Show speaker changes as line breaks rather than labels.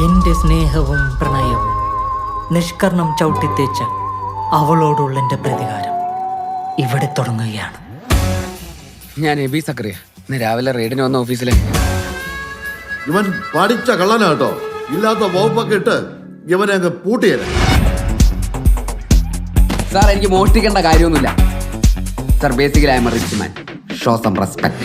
എൻ്റെ സ്നേഹവും പ്രണയവും നിഷ്കർണം ചവിട്ടിത്തേച്ച അവളോടുള്ള എൻ്റെ പ്രതികാരം ഇവിടെ തുടങ്ങുകയാണ്.
ഞാൻ എബി സക്കറിയ. ഇന്ന് രാവിലെ റെയ്ഡിന് വന്ന ഓഫീസിലെ
ഇവൻ പഠിച്ച കള്ളനാട്ടോ. ഇല്ലാത്ത വകുപ്പൊക്കെ ഇട്ട് ഇവനെ അങ്ങ് പൂട്ടിയല്ലേ.
സാർ, എനിക്ക് മോഷ്ടിക്കേണ്ട കാര്യമൊന്നുമില്ല sir. Basically I am a rich man. Show some respect.